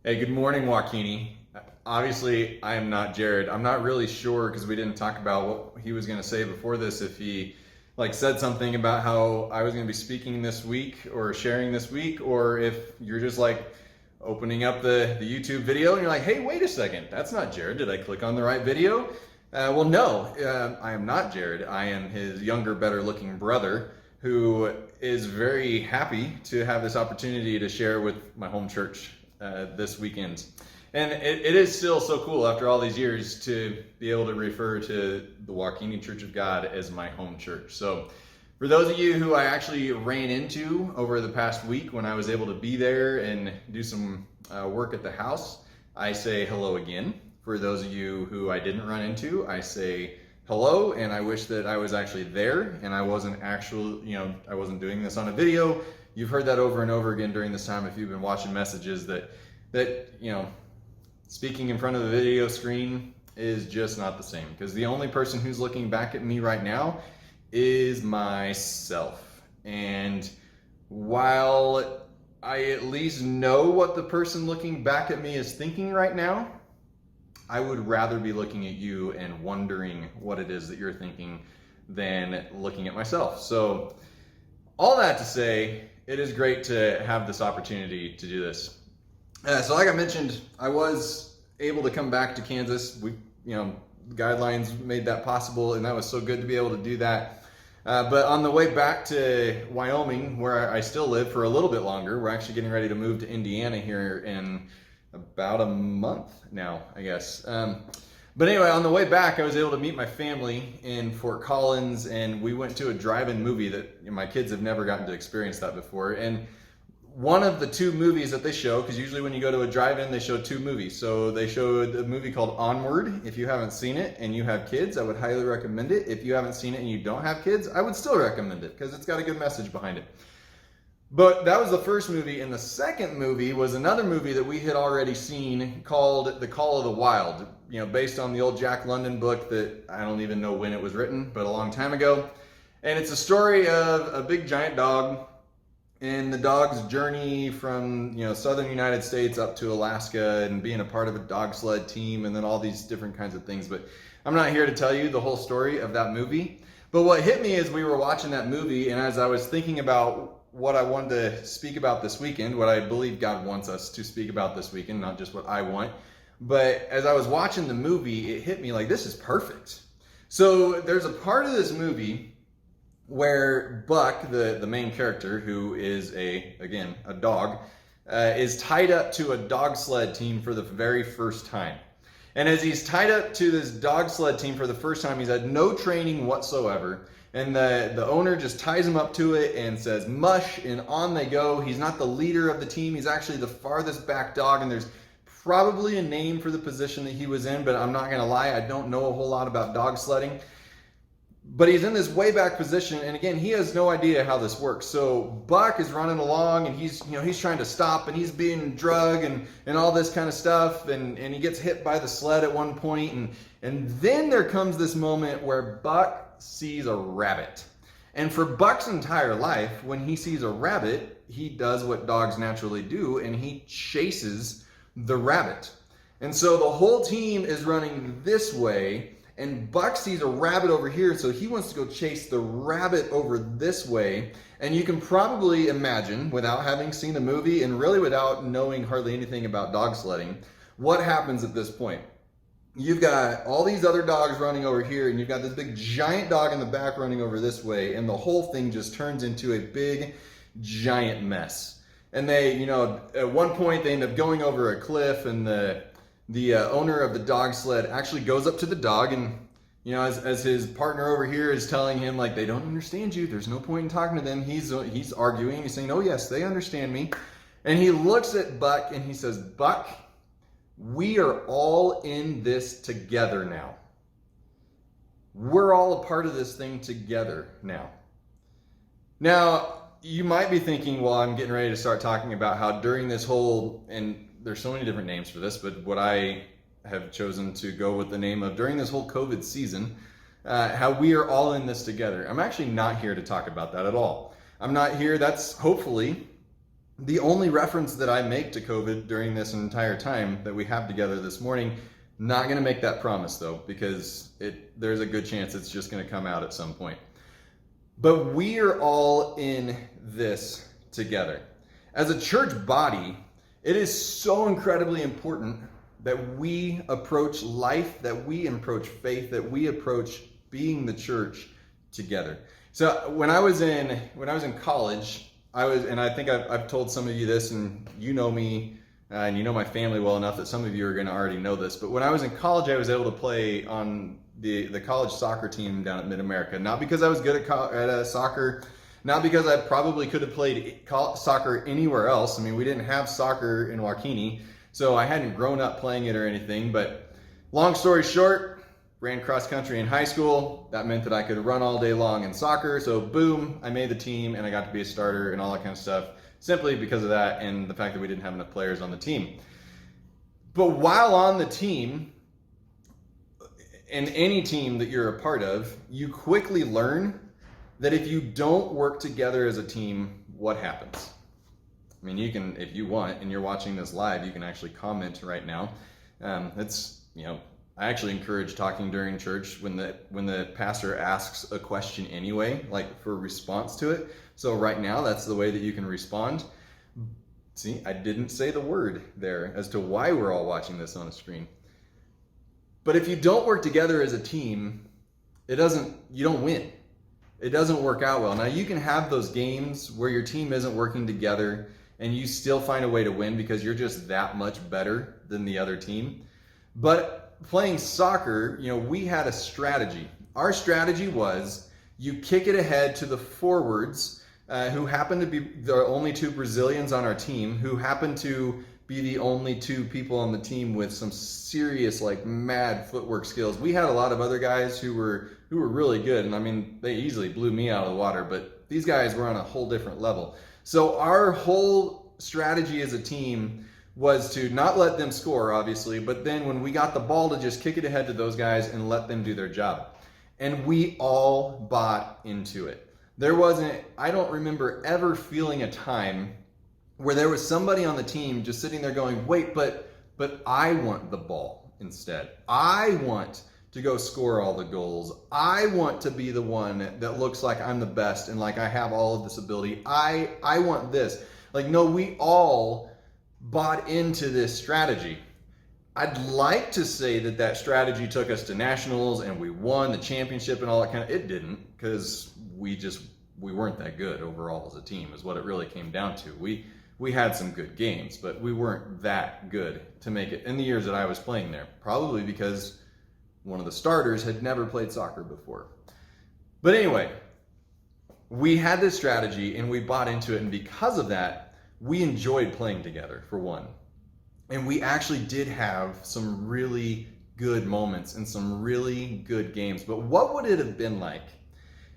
Hey, good morning, Joaquini. Obviously, I am not Jared. I'm not really sure because we didn't talk about what he was going to say before this. If he said something about how I was going to be speaking this week or sharing this week, or if you're just opening up the YouTube video and you're like, hey, wait a second, that's not Jared. Did I click on the right video? Well, no, I am not Jared. I am his younger, better looking brother who is very happy to have this opportunity to share with my home church this weekend. And it is still so cool after all these years to be able to refer to the Joaquini Church of God as my home church. So for those of you who I actually ran into over the past week when I was able to be there and do some work at the house, I say hello again. For those of you who I didn't run into, I say hello, and I wish that I was actually there and I wasn't I wasn't doing this on a video. You've heard that over and over again during this time if you've been watching messages that speaking in front of the video screen is just not the same, because the only person who's looking back at me right now is myself. And while I at least know what the person looking back at me is thinking right now, I would rather be looking at you and wondering what it is that you're thinking than looking at myself. So all that to say, it is great to have this opportunity to do this. So like I mentioned, I was able to come back to Kansas. Guidelines made that possible, and that was so good to be able to do that. But on the way back to Wyoming, where I still live for a little bit longer, we're actually getting ready to move to Indiana here in about a month now, I guess. But anyway, on the way back, I was able to meet my family in Fort Collins, and we went to a drive-in movie that my kids have never gotten to experience that before. And one of the two movies that they show, because usually when you go to a drive-in, they show two movies. So they showed a movie called Onward. If you haven't seen it and you have kids, I would highly recommend it. If you haven't seen it and you don't have kids, I would still recommend it because it's got a good message behind it. But that was the first movie, and the second movie was another movie that we had already seen called The Call of the Wild, based on the old Jack London book that I don't even know when it was written, but a long time ago. And it's a story of a big giant dog and the dog's journey from southern United States up to Alaska and being a part of a dog sled team and then all these different kinds of things. But I'm not here to tell you the whole story of that movie. But what hit me as we were watching that movie, and as I was thinking about what I wanted to speak about this weekend, what I believe God wants us to speak about this weekend, not just what I want. But as I was watching the movie, it hit me like, this is perfect. So there's a part of this movie where Buck, the main character, who is a dog, is tied up to a dog sled team for the very first time. And as he's tied up to this dog sled team for the first time, he's had no training whatsoever. And the owner just ties him up to it and says, mush, and on they go. He's not the leader of the team. He's actually the farthest back dog, and there's probably a name for the position that he was in, but I'm not going to lie, I don't know a whole lot about dog sledding. But he's in this way back position, and again, he has no idea how this works. So Buck is running along, and he's trying to stop, and he's being drugged and all this kind of stuff, and he gets hit by the sled at one point, and then there comes this moment where Buck sees a rabbit. And for Buck's entire life, when he sees a rabbit, he does what dogs naturally do, and he chases the rabbit. And so the whole team is running this way, and Buck sees a rabbit over here, so he wants to go chase the rabbit over this way. And you can probably imagine, without having seen the movie and really without knowing hardly anything about dog sledding, what happens at this point. You've got all these other dogs running over here, and you've got this big giant dog in the back running over this way, and the whole thing just turns into a big giant mess. And they, at one point they end up going over a cliff, and the owner of the dog sled actually goes up to the dog, and as his partner over here is telling him they don't understand you, there's no point in talking to them, he's arguing, he's saying, oh yes, they understand me. And he looks at Buck and he says, Buck, we are all in this together now. We're all a part of this thing together now. Now, you might be thinking, well, I'm getting ready to start talking about how during this whole, and there's so many different names for this, but what I have chosen to go with the name of during this whole COVID season, how we are all in this together. I'm actually not here to talk about that at all. I'm not here, that's hopefully The only reference that I make to COVID during this entire time that we have together this morning, not going to make that promise though, because there's a good chance it's just going to come out at some point. But we are all in this together. As a church body, it is so incredibly important that we approach life, that we approach faith, that we approach being the church together. So when I was in college, and I think I've told some of you this, and you know me, and you know my family well enough that some of you are going to already know this. But when I was in college, I was able to play on the college soccer team down at Mid-America. Not because I was good at soccer, not because I probably could have played soccer anywhere else. I mean, we didn't have soccer in Waukene, so I hadn't grown up playing it or anything. But long story short, ran cross country in high school. That meant that I could run all day long in soccer. So boom, I made the team and I got to be a starter and all that kind of stuff, simply because of that and the fact that we didn't have enough players on the team. But while on the team, in any team that you're a part of, you quickly learn that if you don't work together as a team, what happens? I mean, you can, if you want, and you're watching this live, you can actually comment right now. I actually encourage talking during church when the pastor asks a question anyway, like for a response to it. So right now, that's the way that you can respond. See, I didn't say the word there as to why we're all watching this on a screen. But if you don't work together as a team, you don't win. It doesn't work out well. Now you can have those games where your team isn't working together and you still find a way to win because you're just that much better than the other team. But playing soccer, we had a strategy. Our strategy was you kick it ahead to the forwards, who happen to be the only two Brazilians on our team, who happen to be the only two people on the team with some serious, mad footwork skills. We had a lot of other guys who were really good, and I mean, they easily blew me out of the water, but these guys were on a whole different level. So our whole strategy as a team was to not let them score, obviously, but then when we got the ball, to just kick it ahead to those guys and let them do their job. And we all bought into it. I don't remember ever feeling a time where there was somebody on the team just sitting there going, wait, but I want the ball instead. I want to go score all the goals. I want to be the one that looks like I'm the best and like I have all of this ability. I want this. No, we all bought into this strategy. I'd like to say that strategy took us to nationals and we won the championship and all that it didn't, because we weren't that good overall as a team is what it really came down to. We had some good games, but we weren't that good to make it in the years that I was playing there, probably because one of the starters had never played soccer before. But anyway, we had this strategy and we bought into it, and because of that, we enjoyed playing together, for one. And we actually did have some really good moments and some really good games. But what would it have been like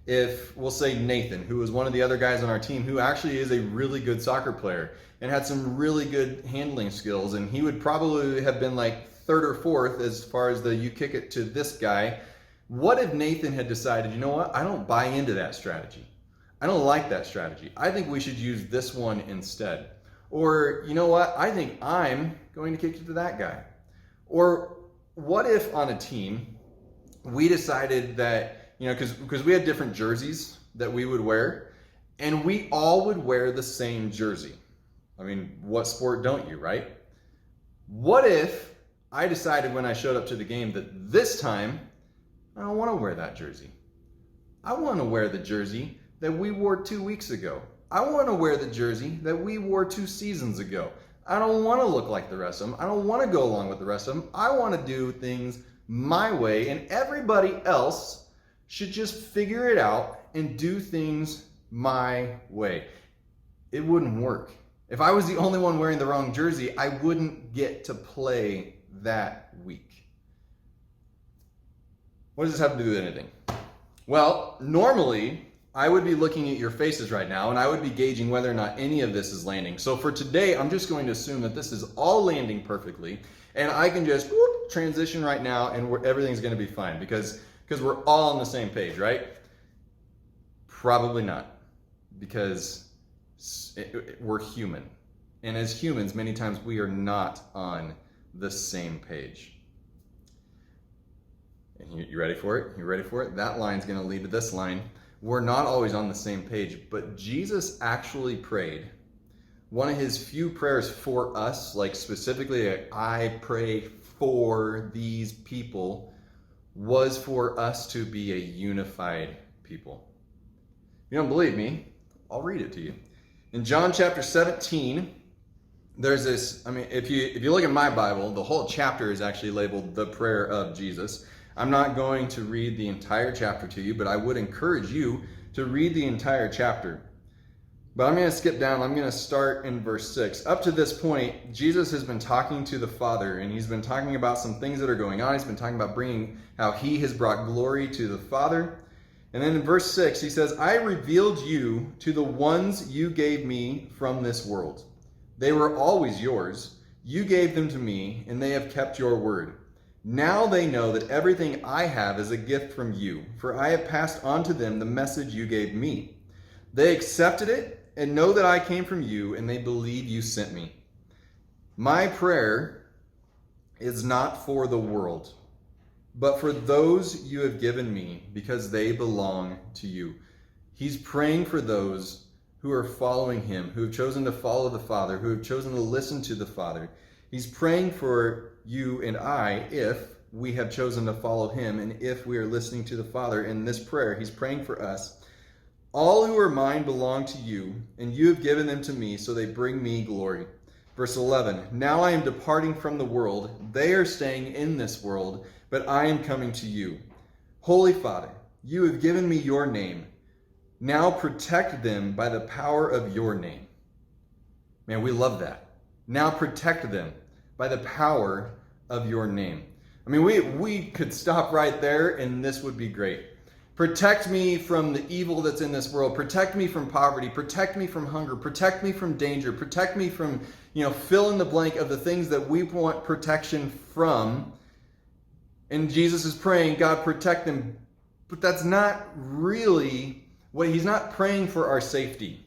if, we'll say Nathan, who was one of the other guys on our team, who actually is a really good soccer player and had some really good handling skills, and he would probably have been third or fourth as far as you kick it to this guy. What if Nathan had decided, you know what, I don't buy into that strategy. I don't like that strategy. I think we should use this one instead. Or, you know what? I think I'm going to kick it to that guy. Or what if on a team we decided that, because we had different jerseys that we would wear, and we all would wear the same jersey. I mean, what sport don't you, right? What if I decided when I showed up to the game that this time I don't want to wear that jersey. I want to wear the jersey that we wore 2 weeks ago. I want to wear the jersey that we wore 2 seasons ago. I don't want to look like the rest of them. I don't want to go along with the rest of them. I want to do things my way, and everybody else should just figure it out and do things my way. It wouldn't work. If I was the only one wearing the wrong jersey, I wouldn't get to play that week. What does this have to do with anything? Well, normally, I would be looking at your faces right now and I would be gauging whether or not any of this is landing. So for today, I'm just going to assume that this is all landing perfectly, and I can just transition right now and everything's going to be fine because we're all on the same page, right? Probably not, because we're human. And as humans, many times we are not on the same page. And you ready for it? You ready for it? That line's going to lead to this line. We're not always on the same page, but Jesus actually prayed. One of his few prayers for us, like specifically, I pray for these people, was for us to be a unified people. If you don't believe me, I'll read it to you. In John chapter 17, there's this, if you look at my Bible, the whole chapter is actually labeled the prayer of Jesus. I'm not going to read the entire chapter to you, but I would encourage you to read the entire chapter. But I'm going to skip down. I'm going to start in verse 6. Up to this point, Jesus has been talking to the Father, and he's been talking about some things that are going on. He's been talking about bringing how he has brought glory to the Father. And then in verse 6, he says, I revealed you to the ones you gave me from this world. They were always yours. You gave them to me, and they have kept your word. Now they know that everything I have is a gift from you, for I have passed on to them the message you gave me. They accepted it and know that I came from you, and they believe you sent me. My prayer is not for the world, but for those you have given me, because they belong to you. He's praying for those who are following him, who have chosen to follow the Father, who have chosen to listen to the Father. He's praying for you and I if we have chosen to follow him and if we are listening to the Father. In this prayer, he's praying for us. All who are mine belong to you, and you have given them to me, so they bring me glory. Verse 11, now I am departing from the world. They are staying in this world, but I am coming to you. Holy Father, you have given me your name. Now protect them by the power of your name. Man, we love that. Now protect them by the power of your name. We could stop right there and this would be great. Protect me from the evil that's in this world. Protect me from poverty. Protect me from hunger. Protect me from danger. Protect me from, fill in the blank of the things that we want protection from. And Jesus is praying, God, protect them. But that's not really what he's not praying for our safety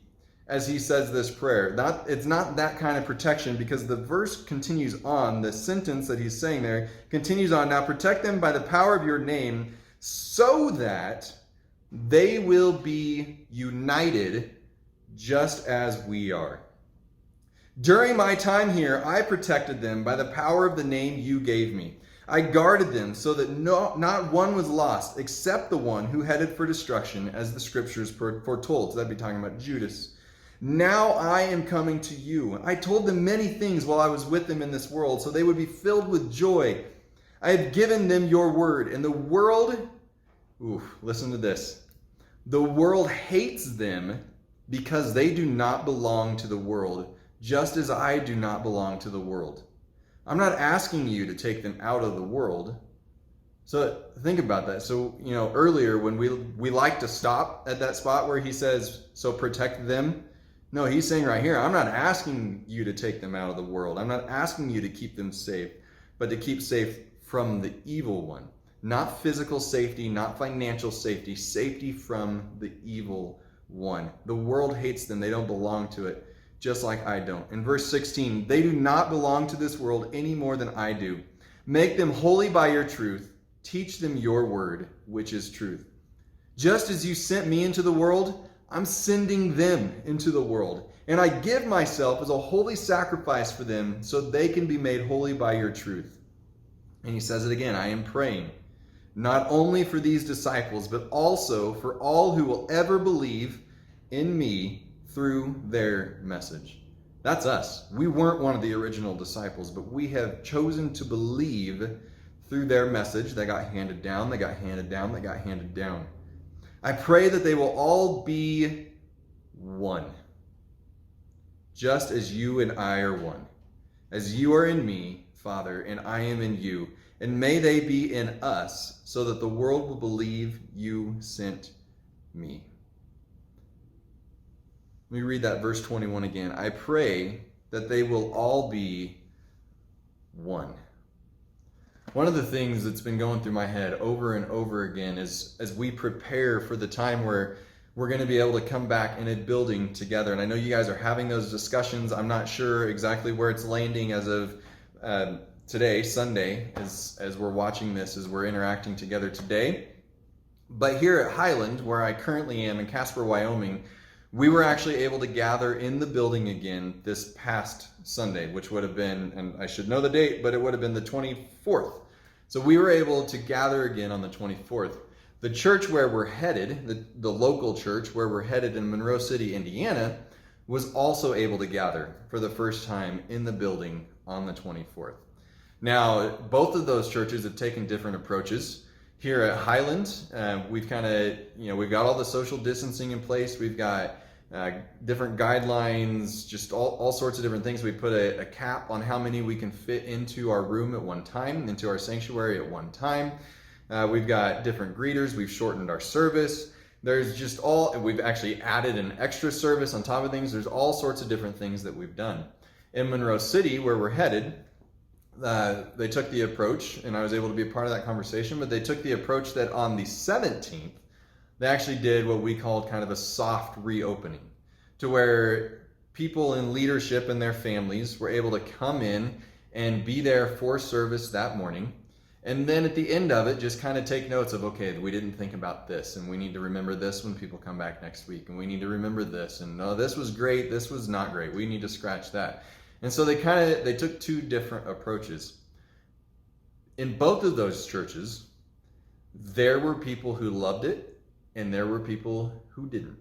as he says this prayer. It's not that kind of protection, because the verse continues on. The sentence that he's saying there continues on. Now protect them by the power of your name, so that they will be united just as we are. During my time here, I protected them by the power of the name you gave me. I guarded them so that not one was lost except the one who headed for destruction, as the scriptures foretold. So that'd be talking about Judas. Now I am coming to you. I told them many things while I was with them in this world, so they would be filled with joy. I have given them your word, and the world, listen to this. The world hates them because they do not belong to the world, just as I do not belong to the world. I'm not asking you to take them out of the world. So think about that. So, earlier when we like to stop at that spot where he says, so protect them. No, he's saying right here, I'm not asking you to take them out of the world. I'm not asking you to keep them safe, but to keep safe from the evil one. Not physical safety, not financial safety, safety from the evil one. The world hates them. They don't belong to it, just like I don't. In verse 16, they do not belong to this world any more than I do. Make them holy by your truth. Teach them your word, which is truth. Just as you sent me into the world, I'm sending them into the world. And I give myself as a holy sacrifice for them, so they can be made holy by your truth. And he says it again, I am praying, not only for these disciples, but also for all who will ever believe in me through their message. That's us. We weren't one of the original disciples, but we have chosen to believe through their message that got handed down, that got handed down, that got handed down. I pray that they will all be one, just as you and I are one. As you are in me, Father, and I am in you, and may they be in us, so that the world will believe you sent me. Let me read that verse 21 again. I pray that they will all be one. One of the things that's been going through my head over and over again is as we prepare for the time where we're going to be able to come back in a building together. And I know you guys are having those discussions. I'm not sure exactly where it's landing as of today, Sunday, as we're watching this, as we're interacting together today. But here at Highland, where I currently am in Casper, Wyoming, we were actually able to gather in the building again this past Sunday, which would have been, and I should know the date, but it would have been the 24th. So we were able to gather again on the 24th. The church where we're headed, the local church where we're headed in Monroe City, Indiana, was also able to gather for the first time in the building on the 24th. Now, both of those churches have taken different approaches. Here at Highland, we've kind of, we've got all the social distancing in place. We've got different guidelines, just all sorts of different things. We put a cap on how many we can fit into our room at one time, into our sanctuary at one time. We've got different greeters. We've shortened our service. There's just we've actually added an extra service on top of things. There's all sorts of different things that we've done. In Monroe City, where we're headed, they took the approach, and I was able to be a part of that conversation, but they took the approach that on the 17th, they actually did what we called kind of a soft reopening, to where people in leadership and their families were able to come in and be there for service that morning. And then at the end of it, just kind of take notes of, okay, we didn't think about this, and we need to remember this when people come back next week, and we need to remember this, and no, this was great, this was not great, we need to scratch that. And so they took two different approaches. In both of those churches, there were people who loved it, and there were people who didn't.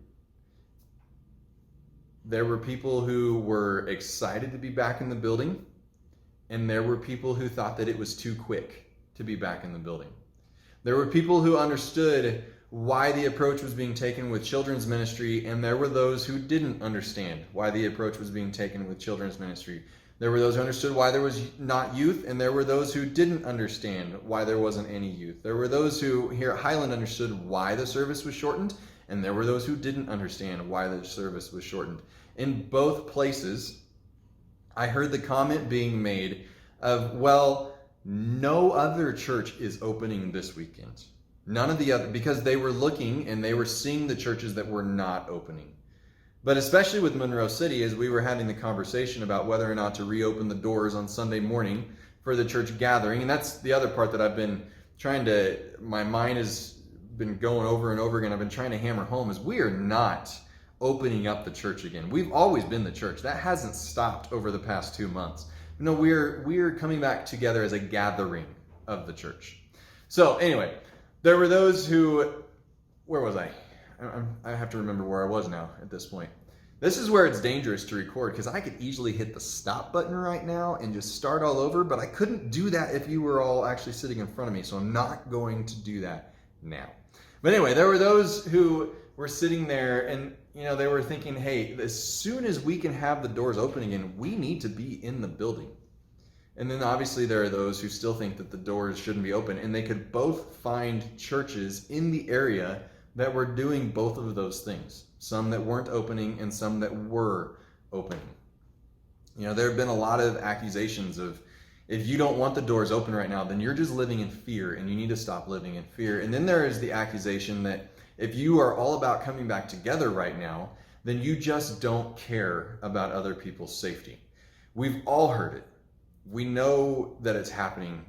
There were people who were excited to be back in the building, and there were people who thought that it was too quick to be back in the building. There were people who understood why the approach was being taken with children's ministry, and there were those who didn't understand why the approach was being taken with children's ministry. There were those who understood why there was not youth, and there were those who didn't understand why there wasn't any youth. There were those who here at Highland understood why the service was shortened, and there were those who didn't understand why the service was shortened. In both places, I heard the comment being made of, well, no other church is opening this weekend. None of the other, because they were looking and they were seeing the churches that were not opening. But especially with Monroe City, as we were having the conversation about whether or not to reopen the doors on Sunday morning for the church gathering, and that's the other part that I've been my mind has been going over and over again, I've been trying to hammer home, is we are not opening up the church again. We've always been the church. That hasn't stopped over the past 2 months. No, we're coming back together as a gathering of the church. So anyway, there were those who, where was I? I have to remember where I was now at this point. This is where it's dangerous to record, because I could easily hit the stop button right now and just start all over, but I couldn't do that if you were all actually sitting in front of me, so I'm not going to do that now. But anyway, there were those who were sitting there and they were thinking, hey, as soon as we can have the doors open again, we need to be in the building. And then obviously there are those who still think that the doors shouldn't be open, and they could both find churches in the area that were doing both of those things. Some that weren't opening and some that were opening. There have been a lot of accusations of, if you don't want the doors open right now, then you're just living in fear, and you need to stop living in fear. And then there is the accusation that if you are all about coming back together right now, then you just don't care about other people's safety. We've all heard it. We know that it's happening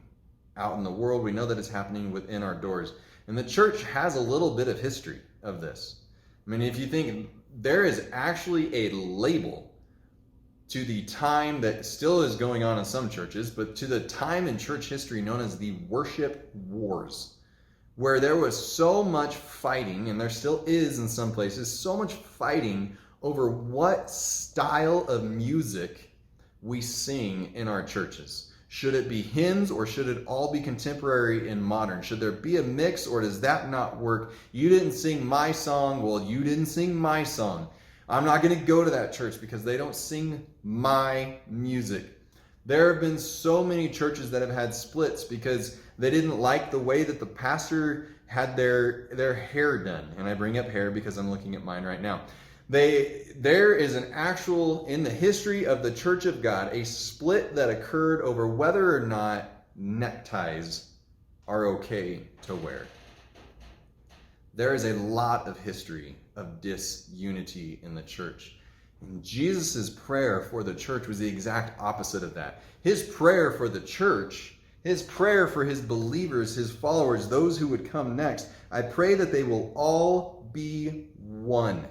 out in the world. We know that it's happening within our doors. And the church has a little bit of history of this. I mean, if you think, there is actually a label to the time that still is going on in some churches, but to the time in church history known as the worship wars, where there was so much fighting, and there still is in some places, so much fighting over what style of music we sing in our churches. Should it be hymns, or should it all be contemporary and modern? Should there be a mix, or does that not work? You didn't sing my song. Well, you didn't sing my song. I'm not going to go to that church because they don't sing my music. There have been so many churches that have had splits because they didn't like the way that the pastor had their hair done. And I bring up hair because I'm looking at mine right now. There is an actual, in the history of the Church of God, a split that occurred over whether or not neckties are okay to wear. There is a lot of history of disunity in the church. And Jesus' prayer for the church was the exact opposite of that. His prayer for the church, his prayer for his believers, his followers, those who would come next, I pray that they will all be one.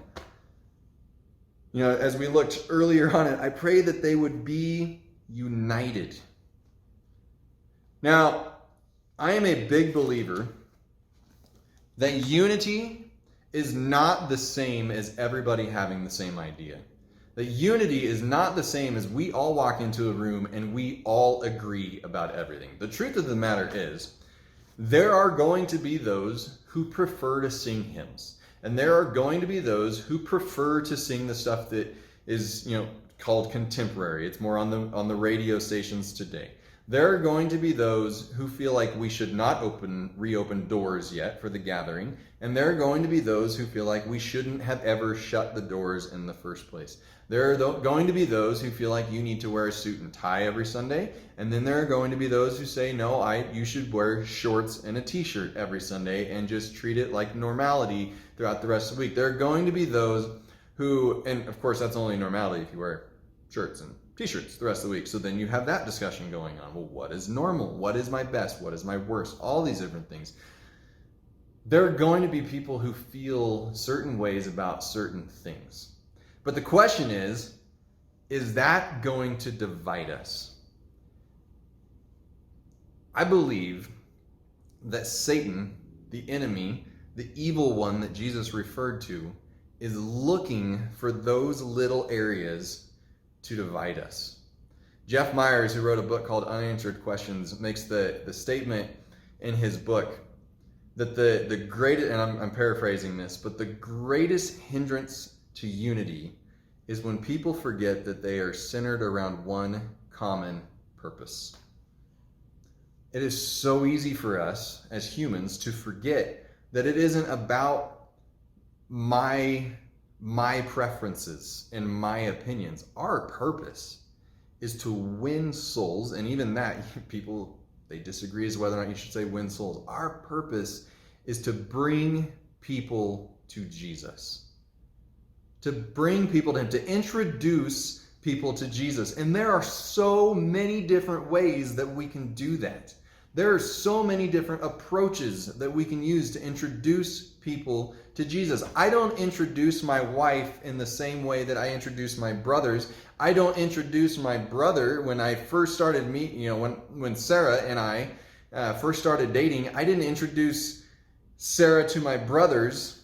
You know, as we looked earlier on it, I pray that they would be united. Now, I am a big believer that unity is not the same as everybody having the same idea. That unity is not the same as we all walk into a room and we all agree about everything. The truth of the matter is, there are going to be those who prefer to sing hymns. And there are going to be those who prefer to sing the stuff that is, called contemporary. It's more on the radio stations today. There are going to be those who feel like we should not reopen doors yet for the gathering. And there are going to be those who feel like we shouldn't have ever shut the doors in the first place. There are going to be those who feel like you need to wear a suit and tie every Sunday. And then there are going to be those who say, no, you should wear shorts and a t-shirt every Sunday and just treat it like normality throughout the rest of the week. There are going to be those who, and of course that's only normality if you wear shirts and t-shirts the rest of the week. So then you have that discussion going on. Well, what is normal? What is my best? What is my worst? All these different things. There are going to be people who feel certain ways about certain things. But the question is that going to divide us? I believe that Satan, the enemy, the evil one that Jesus referred to, is looking for those little areas to divide us. Jeff Myers, who wrote a book called Unanswered Questions, makes the statement in his book that the greatest, and I'm paraphrasing this, but the greatest hindrance to unity is when people forget that they are centered around one common purpose. It is so easy for us as humans to forget that it isn't about my preferences and my opinions. Our purpose is to win souls, and even that, people, they disagree as whether or not you should say win souls. Our purpose is to bring people to Jesus. To bring people to him, to introduce people to Jesus. And there are so many different ways that we can do that. There are so many different approaches that we can use to introduce people to Jesus. I don't introduce my wife in the same way that I introduce my brothers. I don't introduce my brother when I first started when Sarah and I first started dating. I didn't introduce Sarah to my brothers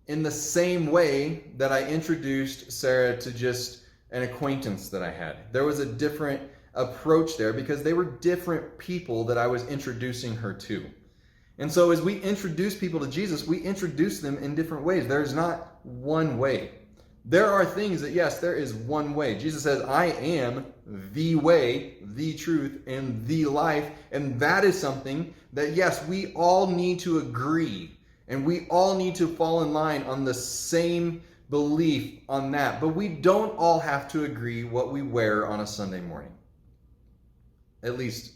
in the same way that I introduced Sarah to just an acquaintance that I had. There was a different approach there because they were different people that I was introducing her to. And so as we introduce people to Jesus, we introduce them in different ways. There's not one way. There are things that, yes, there is one way. Jesus says, I am the way, the truth, and the life. And that is something that, yes, we all need to agree. And we all need to fall in line on the same belief on that. But we don't all have to agree what we wear on a Sunday morning. At least,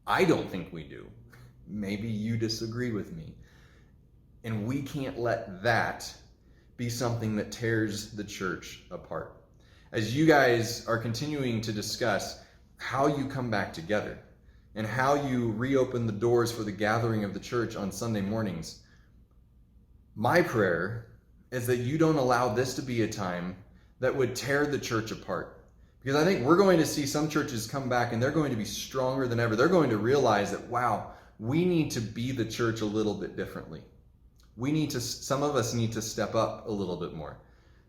I don't think we do. Maybe you disagree with me. And we can't let that be something that tears the church apart. As you guys are continuing to discuss how you come back together and how you reopen the doors for the gathering of the church on Sunday mornings, my prayer is that you don't allow this to be a time that would tear the church apart. Because I think we're going to see some churches come back and they're going to be stronger than ever. They're going to realize that, wow, we need to be the church a little bit differently. Some of us need to step up a little bit more.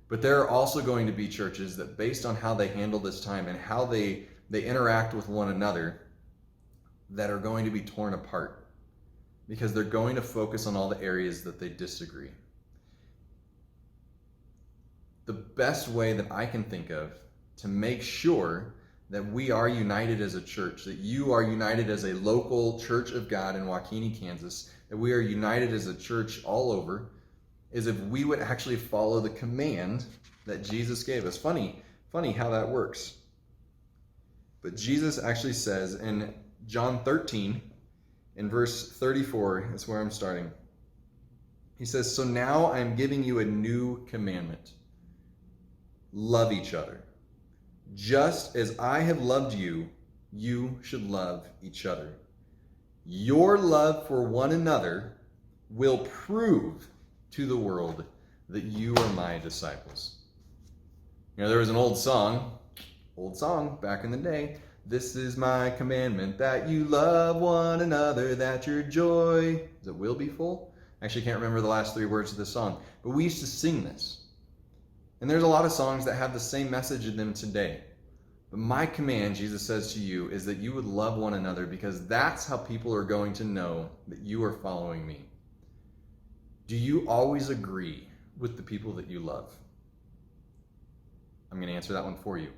But there are also going to be churches that, based on how they handle this time and how they interact with one another, that are going to be torn apart. Because they're going to focus on all the areas that they disagree. The best way that I can think of to make sure that we are united as a church, that you are united as a local church of God in Waukene, Kansas, that we are united as a church all over, is if we would actually follow the command that Jesus gave us. Funny how that works. But Jesus actually says in John 13, in verse 34, is where I'm starting. He says, so now I am giving you a new commandment. Love each other. Just as I have loved you, you should love each other. Your love for one another will prove to the world that you are my disciples. You know, there was an old song back in the day. This is my commandment, that you love one another, that your joy, is it will be full? I actually can't remember the last 3 words of the song, but we used to sing this. And there's a lot of songs that have the same message in them today. But my command, Jesus says to you, is that you would love one another, because that's how people are going to know that you are following me. Do you always agree with the people that you love? I'm going to answer that one for you.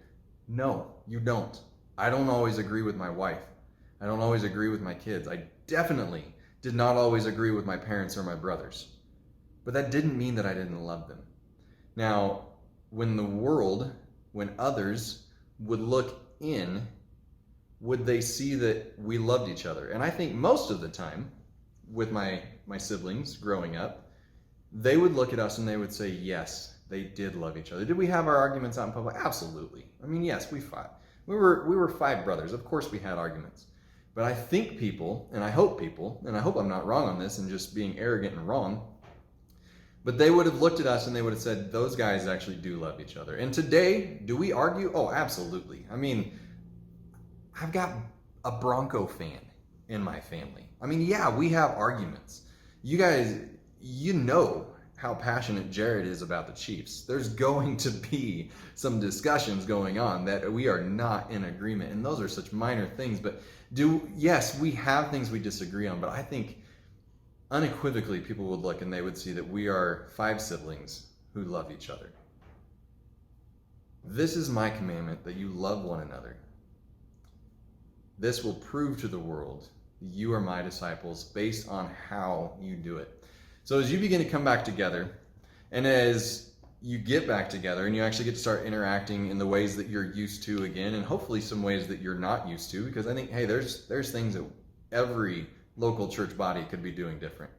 No, you don't. I don't always agree with my wife. I don't always agree with my kids. I definitely did not always agree with my parents or my brothers. But that didn't mean that I didn't love them. Now, when others would look in, would they see that we loved each other? And I think most of the time, with my siblings growing up, they would look at us and they would say, yes, they did love each other. Did we have our arguments out in public? Absolutely. I mean, yes, we fought. We were 5 brothers. Of course we had arguments. But I think people, and I hope I'm not wrong on this and just being arrogant and wrong, but they would have looked at us and they would have said, those guys actually do love each other. And today, do we argue? Oh, absolutely. I mean, I've got a Bronco fan in my family. I mean, yeah, we have arguments. You guys, you know how passionate Jared is about the Chiefs. There's going to be some discussions going on that we are not in agreement. And those are such minor things. But yes, we have things we disagree on. But I think unequivocally people would look and they would see that we are 5 siblings who love each other. This is my commandment, that you love one another. This will prove to the world that you are my disciples based on how you do it. So as you begin to come back together, and as you get back together and you actually get to start interacting in the ways that you're used to again, and hopefully some ways that you're not used to, because I think, hey, there's things that every local church body could be doing different.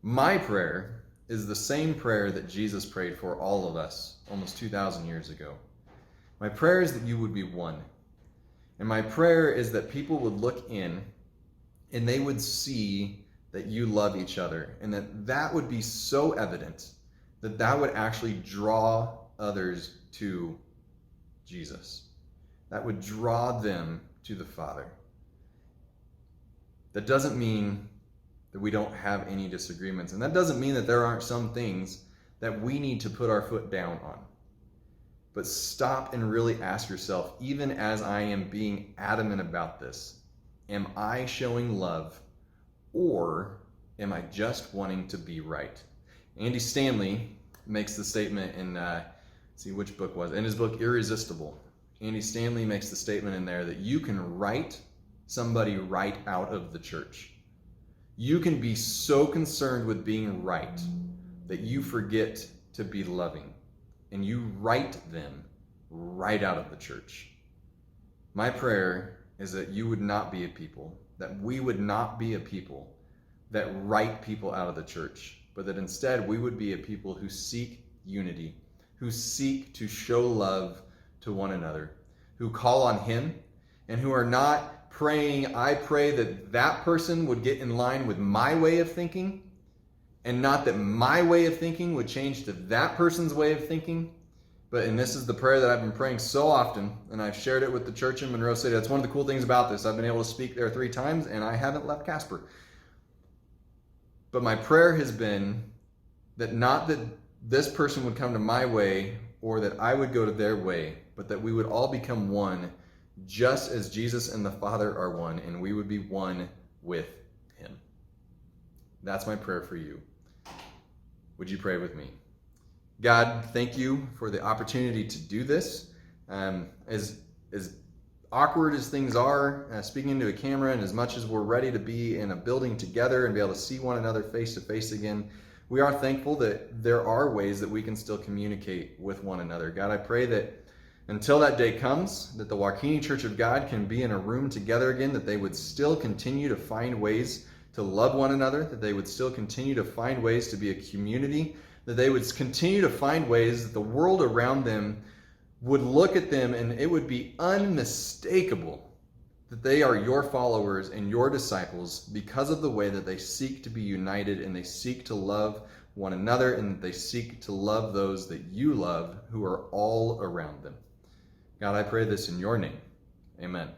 My prayer is the same prayer that Jesus prayed for all of us almost 2,000 years ago. My prayer is that you would be one. And my prayer is that people would look in and they would see that you love each other, and that would be so evident that would actually draw others to Jesus. That would draw them to the Father. That doesn't mean that we don't have any disagreements, and that doesn't mean that there aren't some things that we need to put our foot down on. But stop and really ask yourself, even as I am being adamant about this, am I showing love, or am I just wanting to be right? Andy Stanley makes the statement in, see which book was it? In his book, Irresistible. Andy Stanley makes the statement in there that you can write somebody right out of the church. You can be so concerned with being right that you forget to be loving, and you write them right out of the church. My prayer is that you would not be a people, that we would not be a people that write people out of the church, but that instead we would be a people who seek unity, who seek to show love to one another, who call on Him, and who are not praying, I pray that that person would get in line with my way of thinking, and not that my way of thinking would change to that person's way of thinking. And this is the prayer that I've been praying so often, and I've shared it with the church in Monroe City. That's one of the cool things about this. I've been able to speak there 3 times, and I haven't left Casper. But my prayer has been that not that this person would come to my way or that I would go to their way, but that we would all become one, just as Jesus and the Father are one, and we would be one with Him. That's my prayer for you. Would you pray with me? God, thank you for the opportunity to do this. As awkward as things are, speaking into a camera, and as much as we're ready to be in a building together and be able to see one another face to face again, we are thankful that there are ways that we can still communicate with one another. God, I pray that until that day comes, that the Waukene Church of God can be in a room together again, that they would still continue to find ways to love one another, that they would still continue to find ways to be a community, that they would continue to find ways that the world around them would look at them and it would be unmistakable that they are your followers and your disciples because of the way that they seek to be united and they seek to love one another and they seek to love those that you love who are all around them. God, I pray this in your name. Amen.